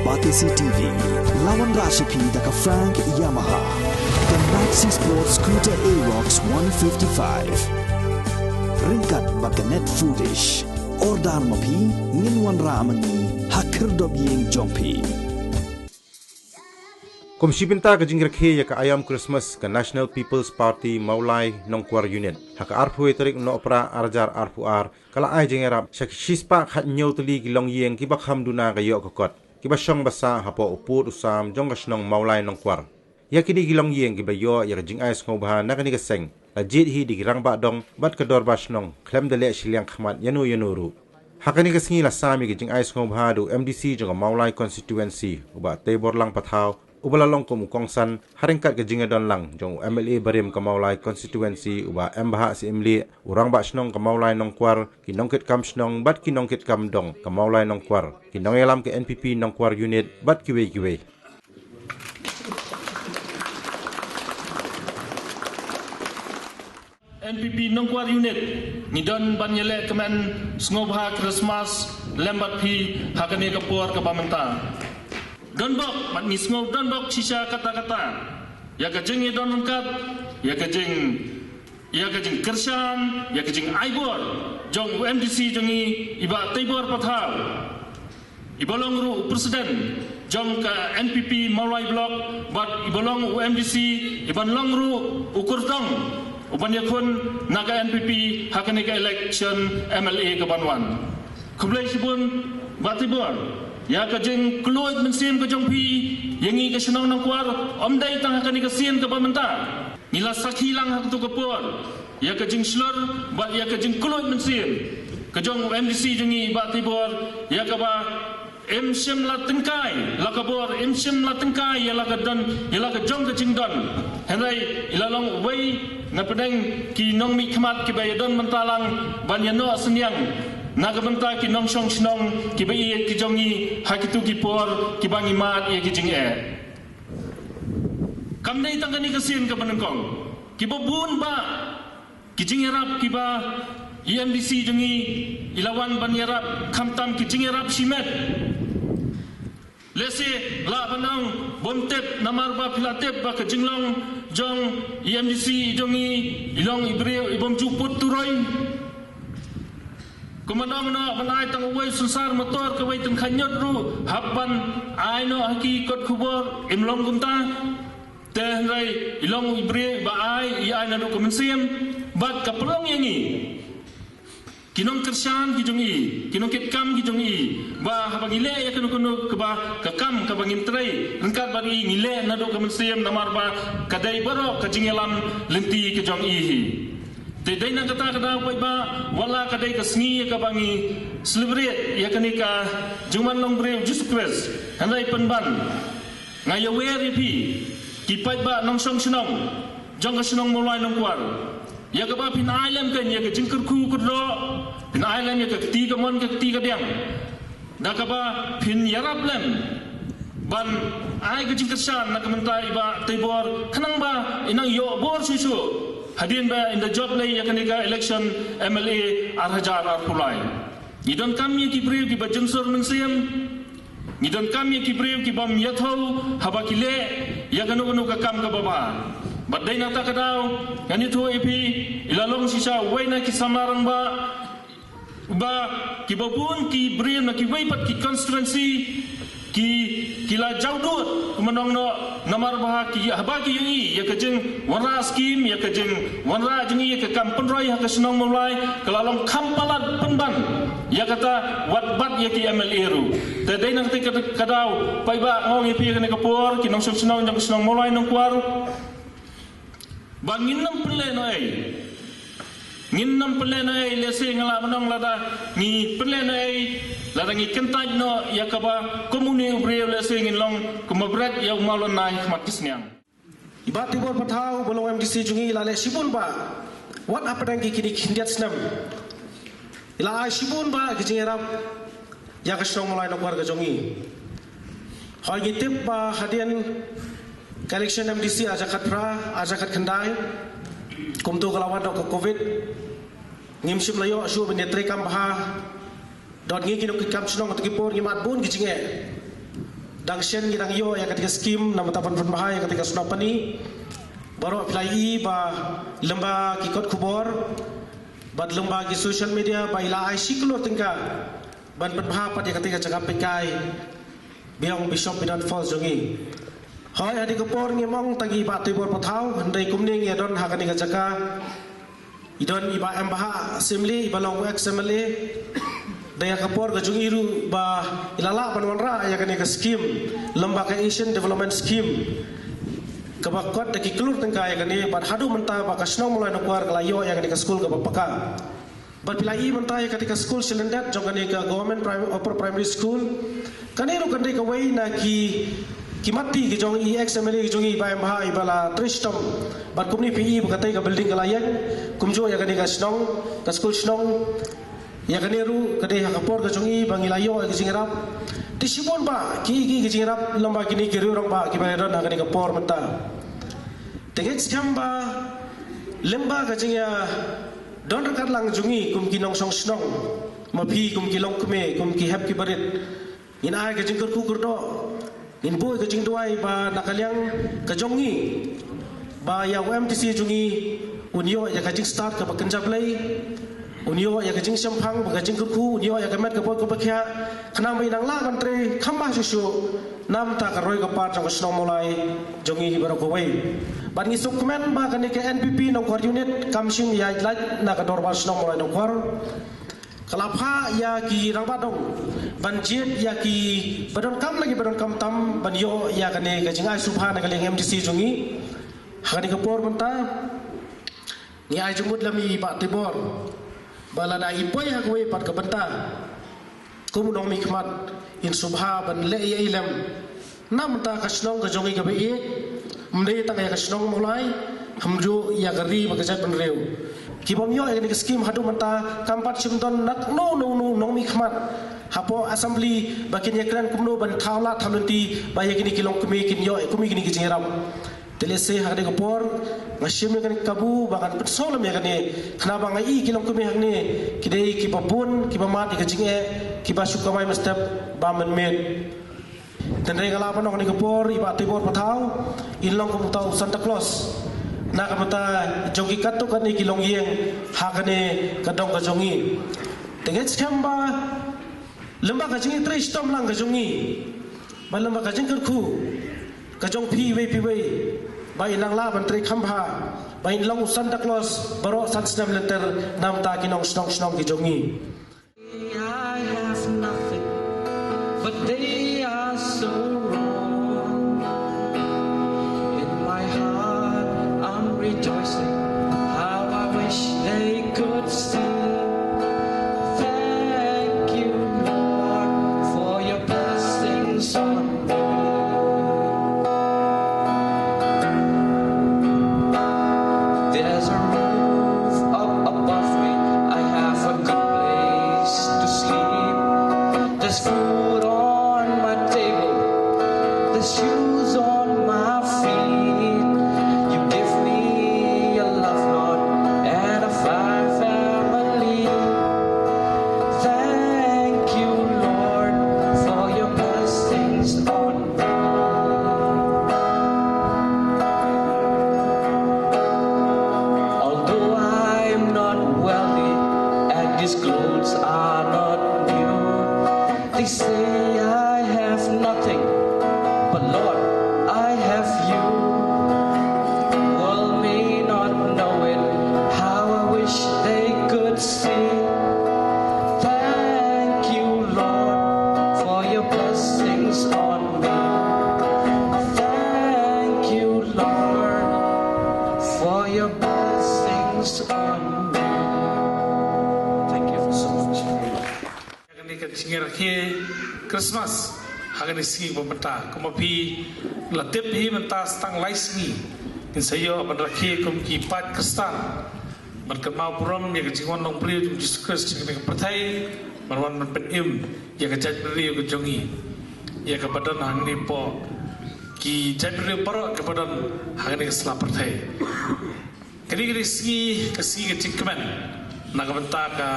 Batisi TV, lawan Rashipi daka Frank Yamaha, dan Maxi Sports Scooter Aerox 155. Ringkat baka net foodish, ordar mapi, nginwan ramani, hakir dobyeng jompi. Komisi Pinta ke jingrakhe ya ka ayam Christmas ke National People's Party Maulai Nongkwar Unit. Haka arpu tarik no opera arjar arpu ar kala ay jingerap syak shispa khat nyau tuli gilong yeng kiba khamduna ka yo kokot. Kiba syong basa hapo upur usam jong kasnong Maulai Nongkwar. Ya kini gilong yeng kiba yo ya jing ay ngobha na kani kaseng. La jit hi di girang ba dong bat ka dor basnong klem dele shiliang khmat yanu yanuru. Hakani kasingi la sami ke jing ay ngobha du MDC jong Maulai constituency uba tebor lang pathaw ubalalong kumukongsan haringkat ke jingadon lang jong MLA Barim Kamaulai constituency uba embaha si imli urang ba snong Kamaulai Nongkwar kinongkit kam snong bat kinongkit kam dong Kamaulai Nongkwar kinong yalam ke NPP Nongkwar unit bat kiwe NPP Nongkwar unit nidon banyele kemen ngobha Christmas lembat pi hakani kapur kabamenta Donbok, mat misngov donbok sisa kata-kata. Ya kajing don lengkap, ya kajing kersan, ya kajing aibor. Jong UMDC jongi iba tibor pathaw. Ibolong ru presiden jong ka NPP Maulai Blok bat ibolong UMDC iban long ru ukur dong. Uban yakun naga NPP hakani ka election MLA kabanwan. Kublai sibun batibor. Ya kajing keluar mensim kajong pi yangi kesenang Nongkwar omdai tang akan dikasian ke pementa nila sakhilang hak tu kapur ya kajing slur ba ya kajing keluar mensim kajong MDC jengi ba tibor ya kaba emsim la tengkai la kabor emsim la tengkai ya la kadon ya la kajong kajing don henrai ilalong wei ngapedeng ki nong mi khmat ki bayadon mentalang ban yano senyang nagamenta ki nong song snong ki bai ki jongi hakitu ki por ki bangi mat ye ki jing kamdai tangani kasin ka banengkong ki bobun ba ki jing erap ki ba EMDC jongi ilawan ban yerap kamtam ki jing erap simet lese la banang bomtep namar ba pilatep ba ka jinglong jong EMDC jongi ilong ibreu ibom juput turoi Kumandang no manai tang uway susar motor kaway tang kanyot ru hapan ay no haki kot kubor imlong kumta tenray ilong ibre ba ay iay na no kumensiam bat kapulong yangi kinong kersan kijongi kinong kitkam kijongi ba habang ile ya kuno ba kakam kabangin tray rengkat bagi ngile na do kumensiam namar ba kadai baro kajingelam lenti kijong ihi Tedai na kata ba wala kadai kasngi ka bangi celebrate ya kanika juman long breu just quest handai penban ngayawer pi kipai ba nong song snong jong ka snong Maulai Nongkwar ya ka ba pin island kan ya ka jingkur ku kudro pin island ya ka tiga mon ka tiga diam da ka ba pin yarap lem ban ai ka jingkur san na kementai ba tibor kanang ba inang yo bor susu Hadin ba in the job lay yakanika election MLA arhajar arpulai. Nidon kami ki priu ki bajunsur mensiam. Nidon kami ki priu ki bam yathau habakile yakanu ka kam ka baba. Badai nata kadau ganito ipi ilalong sisa waina ki samarang ba ki babun ki priu na ki waipat ki constituency ki la jaudut kumanong no namar bah ki habaki yungi ya kajing warna skim ya kajing warna jengi ya kam penroi ha kasnong Maulai kalalong kampalat penban ya kata watbat ya ki MLA ru tadai nang te kadau pai ba ngong ipi ka kapur ki nong snong jang kasnong Maulai Nongkwar bangin nam pele noi Nginnam pelenai lese ngala menong lada ngi pelenai lada ngi kentaj no yakaba komuni ubreu lese nginlong kumabret ya umalon nai matisnyang Ibat tibor patau bolong MDC jungi lale sibun ba wat apa dang ki kini kindiat snam ila ai sibun ba ki jingerap ya kasong Maulai Nongkwar ga jongi hoi gitip ba hadian election MDC ajakat pra ajakat kendai kumtu kalawan do covid ngimsim layo asu benetre kam baha dot ngi kino kam snong to kipor ngi mat bun gijinge Dangshen gidang yo ya ketika skim nama tapan penbahaya ketika sunapani baru apply ba lemba kikot kubor bad lemba ki social media ba ila ai siklo tingka ban penbahaya pada ketika cakap pekai biang bishop bidan falls jongi hoi adi kupor ngimong tagi ba tibor pathau handai kumning ya don hakani ka jaka idon iba embaha assembly iba long assembly daya kapor ke jungiru ba ilala panwanra ya kani ke skim lembaga Asian Development Scheme kabakot de kiklur tengka ya kani bad hadu menta ba kasno mulai nokwar kalayo ya kani ke school ke bapaka bad pilai menta ya ketika school silendat jong kani ke government upper primary school kani ru kani ke wei na ki mati ki jong XMLA ki jongi ba emha ibala tristom bad kumni PE bakatai ke building kalayan kumjo ya kani ke snong ke school snong ya kaneru kadai hakapor ke jungi bangilayo ke jingrap tisibon ba ki jingrap lomba kini kiru rong ba ki bayron agani kapor menta teget skamba lemba ke jingya don rekat lang jungi kum kinong song snong mapi kum kilong kume kum ki hap ki barit in ai ke jingkur ku kurdo in boy ke jing duai ba nakaliang ke jongi ba ya MTC jungi unio ya ka jing start ke bakenjap lay unio ya kajing sampang kajing kuku unio ya kamet kapot kapakya kenang may nang laban tre kamba susu nam ta karoy kapat jang snow mulai jongi hibaro kawai ban ngisuk kemen ba kani ke NPP nong kwar unit kamsing ya laj na kador ba snow mulai nong kwar kalapha ya ki rangbat dong ban jet ya ki badon kam lagi badon kam tam ban yo ya kani kajing ai supha na kaleng MDC jongi hakani kapor menta ni ai jumut lami ba tibor balada ipoy hagwe pat kabenta kumunong mikmat in subha ban le ya ilam nam ta kasnong ka jongi ka be mde ta ka kasnong mulai hamjo ya gari bagajat ban reu kibom yo ya ni skim hadu mata kampat sumdon nak no nong mikmat hapo assembly bakin yakran kumno ban thawla thamlenti ba yakini kilong kumi kin yo kumi kini kijingram telese hakde kapor ngashim kan kabu bakan petsolam ya kani kenapa ngai kilong kumi hakne kidei kibabun kibamat ikajinge kibasukamai mestep bamen med tendai kala panok ni kapor iba tibor pathau inlong kumutau Santa Claus na kamata jogi katu kan ni kilong yeng hakane kadong kajongi teget skamba lemba kajingi tristom lang kajongi ba lemba kajing kerku kajong pi wei bai lang la ban tri khamba bai long Santa Claus baro satsnam letter nam ta kinong snong ki jongi I have nothing but they are so wrong in my heart I'm rejoicing how I wish they could see thank you Lord for your blessings on me. There's a roof up above me. I have a good place to sleep. There's food on my table. There's shoes on my feet. You give me a love, Lord, and a fine family. Thank you, Lord, for your blessings on me. Although I'm not wealthy and these clothes are not new, they say I have nothing, but Lord, I have you. The world may not know it, how I wish they could see. Thank you, Lord, for your blessings on me. Thank you, Lord, for your blessings on me. Thank you so much. Hakani ka jingira ke Christmas hakani singi pemeta kumapi latip hi menta stang laisni in sayo ban rakhe kum ki pat kristan ban kamau puram ya ka jingon nong pri Jesus Christ ni ka prathai ban ban pen im ya ka jat pri ka jongi ya ka badan hang ni po ki jat pri paro ka badan hakani ka sla prathai kali singi ka singi tikman na ka benta ka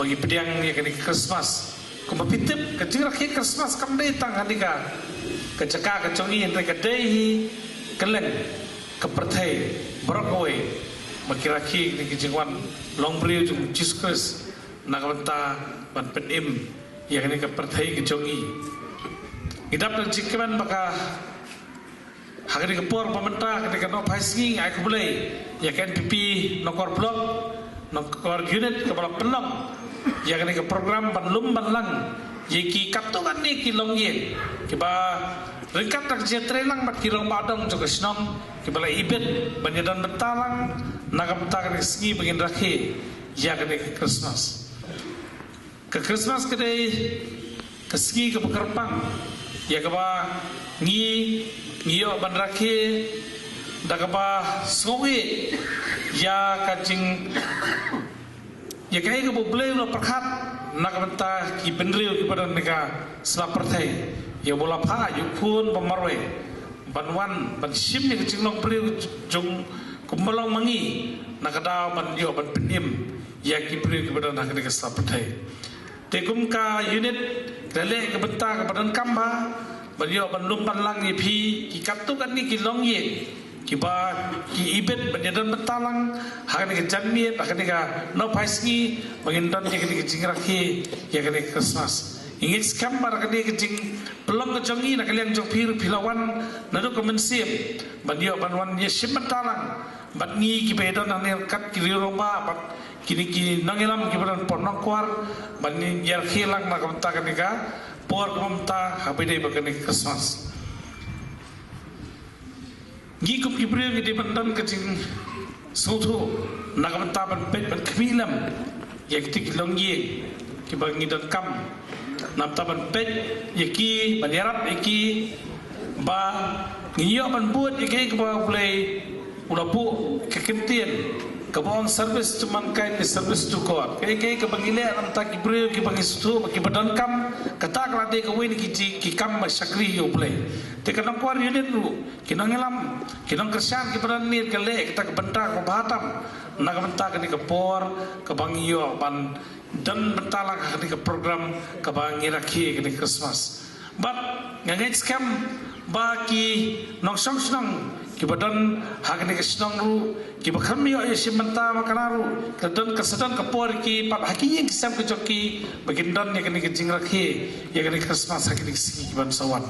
bagi pediang ya kani Christmas kumapitip kajingrakhi Christmas kamde tang handika kajaka kajongi entre kadehi keleng keperthai brokoi makirakhi ni kijingwan longbrio jung Jesus nakabanta ban penim yakni keperthai kajongi idap dan jikaman maka hagri kapor pemerintah ketika no paising ai kubulai yakan pipi nokor blok nokor unit kepala pelong yakni ke program banlum banlang yeki kaptungan ni kilong yen kiba ringkat tak jetrelang mat kilong badong juga senong kibala ibet banyadan bentalang nakapta ke segi bagin rakhe yakni ke Christmas kedai ke segi ke pekerpang yakaba ngiyo ban rakhe dakaba soge ya kajing ya kai ke boleh lo perkhat nakabenta ki benril kepada mereka selapertai ya bola pha yukun pemarwe banwan ban sim ni kajing long pril jong kumbalong mangi nakada ban yo ban penim ya ki pril kepada nakada selapertai tekum ka unit dale kebenta kepada kamba beliau bandung panlang ipi ki kaptu kan ni ki long ye ki ba ki ibet banyadan betalang hakan ke janmi hakan ke no paisgi bangindan ye ke jingrakhi ye ke Christmas ingit skambar ke ke jing pelong ke jongi nak liang jong pir pilawan nadu ke mensiem beliau banwan ye simmatalang bat ni ki bedan nang kat ki roma bat kini ki nangilam ki badan ponok kuar ban ni yer khilang nak benta ke ka por komta habide bagani Christmas gi kup kibril gi debandan kacing soto nagamta ban pet ban kmilam yakti longye ki bangi dan kam namta ban pet yaki ban yarap yaki ba ngiyo ban buat yaki ke ba play ulapu kekentien kabon service to mankind is service to God kai ke bangile am ta kibril ki bangi sutu ki badan kam kata klade ke win ki kam masakri yo play te kanang kwar unit ru kinang elam kinang kersan ki badan nir kale kita ke benta ko batam nak benta ke ke por ke bangi yo ban dan bentala ke ke program ke bangi rakhi ke Christmas but ngangai scam baki nong song ki badan hakni ke senang ru ki bakham yo simanta makanaru kedan kesedan kapor ki pat haki yang kisam ke joki bagindan ya kini ke jingrakhi ya kini Christmas hakni sigi ki ban sawan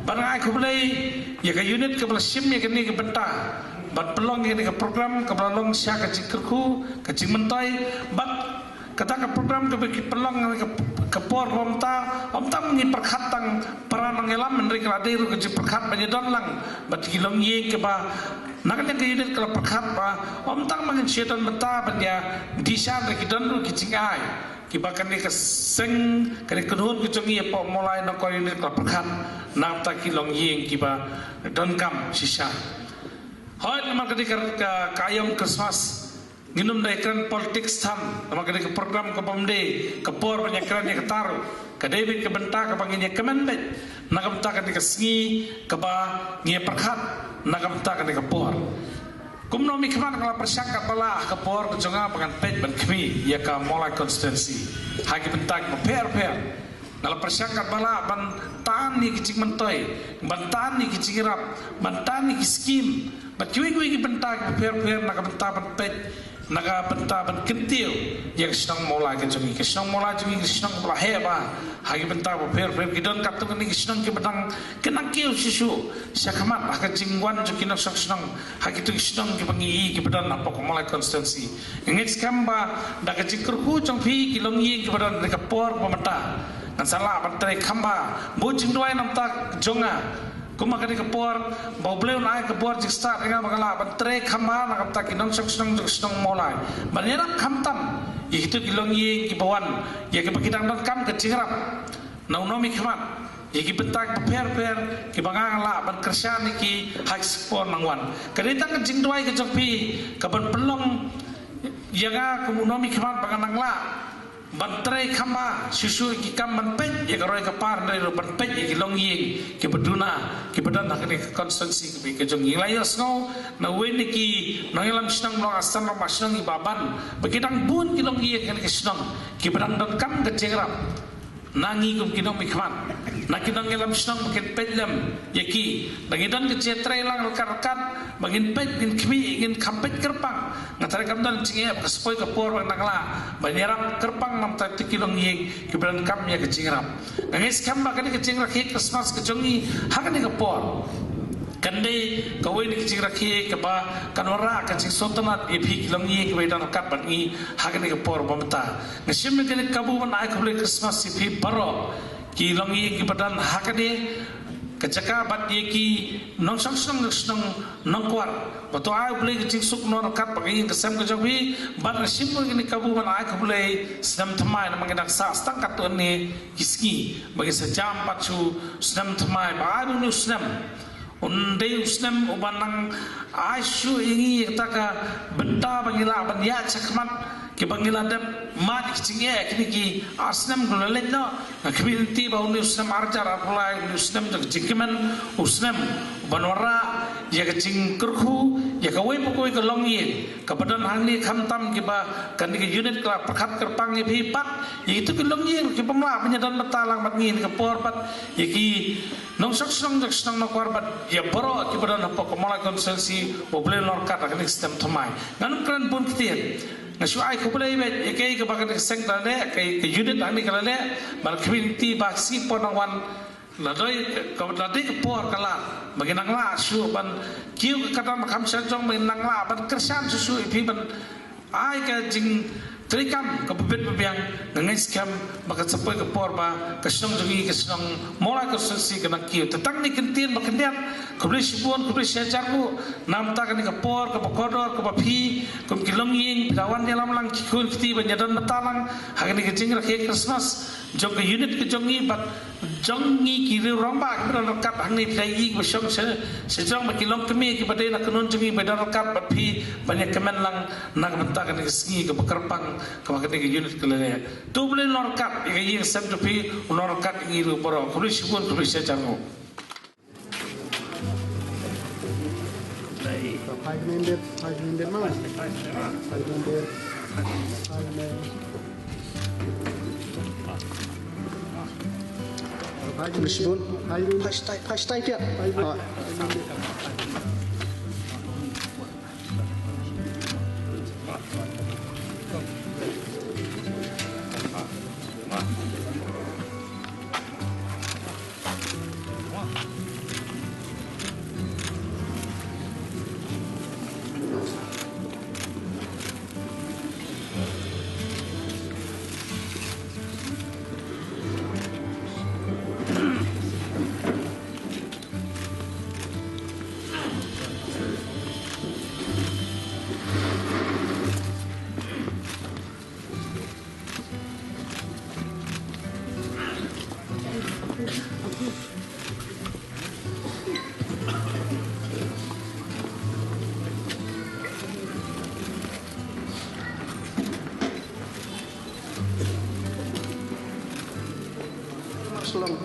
barang ai kubulai ya ke unit ke belasim ya kini ke benta bat pelong ya kini ke program ke belong sya ke jingkerku ke jingmentai bat kata ke program ke pelong ke por romta omta mengi perkhatang peranang elam menri kladir ke perkhat banyadan lang bat kilong ye ke ba nakan ke unit ke perkhat ba omta mangin setan beta banya disan ke dan ru ki cingai ki bakan ni ke seng ke kunhun ke jongi po mulai no ko unit ke perkhat napta kilong ye ki ba don kam sisa hoy nama ke kayam Christmas nginum daikan politik stam sama ke program ke pemde ke por penyakran yang ketaru ke David ke benta ke panginya kemendet nak benta ke sengi ke ba ngia perkhat nak benta ke por kumno mi kemana kalau persangkat bala ke por ke jonga pangan pet ban kemi ya ka mulai konstitusi hagi benta ke per kalau persangkat bala ban tani kicing mentoi ban tani kicing rap ban tani kiskim ban cuy ki benta ke per nak benta ban pet naga benta ban kentil yang senang mola ke jongi ke senang mola jongi ke senang mola heba hagi benta ba per gidan katung ni ke senang ke bedang kenang kiu sisu sakamat hak jingwan joki nak senang hagi tu senang ke pangi ke bedan apa ko mola konstansi ingit skamba da ke jingkerku jong pi kilong yi ke bedan ke por pemeta dan salah bantai khamba bo jingdwai namta jonga kuma kani ke por bau bleu naik ke por jik start dengan magala bantre khamba nak ta kinong senang molai banyak khamtam itu kilong ye ki bawan ye ke pakidang dan kam ke jingrap nau nomi khamat ye ki bentak per ki bangang la ban kersan ki high sport nangwan kani tang jingdwai ke jopi ke ban pelong yaga kunomi khamat bangang la bantre khamba susu ki kam ban pet ye garoi ka par dari ban pet ye ki long ye ki beduna ki bedan nak ni konstansi ki ke jong ilayas no na wen ki nangilam senang lo asam lo masang i baban begidang bun ki long ye ki senang ki bedan dan kam ke jengrap nangi kum kinong mikman na kinong ngelam snong makin pedlam yaki bangidan ke cetre lang rekan-rekan bangin ped gin kmi gin kampet kerpang ngatare kamdan cinge ka spoi ka por bang nangla banyaram kerpang nam ta kilong yeng kibran kam ya ke cingrap ngis kam ba kani ke cingra ke Christmas ke jongi hakani ka por kande kawai ni kicing rakhi ke ba kanora kacing sotanat epi kilong ye ke bedan kat bangi hakani ke por bamta ngasim me kene kabu ban ai khule Christmas epi paro kilong ye ke badan hakani kecaka bat ye ki nong sang nong kwar bato ai bule kicing suk no kat bangi kesam ke jawi ban ngasim me kene kabu ban ai khule sedam thamai na mangidak sa stang kat ne kiski bagi sejam pacu sedam thamai ba ai nu sedam Undai usnam ubanang asu ingi taka benda bangila banyak cakmat ke bangila dap mat kicingnya kini ki asnam gulalek no kebinti bau ni usnam arjar apulai usnam tak jingkeman usnam banwara ya kecing kerhu ya kawai pokoi ke longye kebadan hangni khamtam ke ba kan ke unit kla perkat kerpang ye hipat ya itu ke longye ke pemla penyadan betalang mat ngin ke porpat ya ki nong saksang no korbat ya baro ki badan apa kemala konsensi boleh lorkat akan sistem thamai ngan kran pun kitir ngasu ai ko boleh bet ke ke bagan seng tane ke unit ani kala le bal community baksi ponangwan ladai ko ladai ke por kala bagi nangla su ban kiu kadam kham sanjong men nangla ban kersan susu ipi ban ai ka jing trikam ke bebet bebiang ngai skam maka sampai ke porba kesong jungi kesong mola konsensi kena kiu tetang ni kentin makendiat kubli sibun kubli syajarku nam ta kan ke por ke kodor ke papi kum kilong ying kawan dia lam kikun kiti banyadan betalang hagani ke jing rakhe Christmas jong ke unit ke jongi bat jongi kiri romba ke rakat hangni play besong sejong makilong kemi ke badai nak kunun jongi badai rakat papi banyak kemen lang nak bentakan ke sengi ke bekerpang kemakan ke unit kelele tu boleh lorkat ke ying sem tapi lorkat ngiru boro kubli sibun kubli syajarku 5 minit mana? 5 minit. Meskipun hashtag ya. Salam.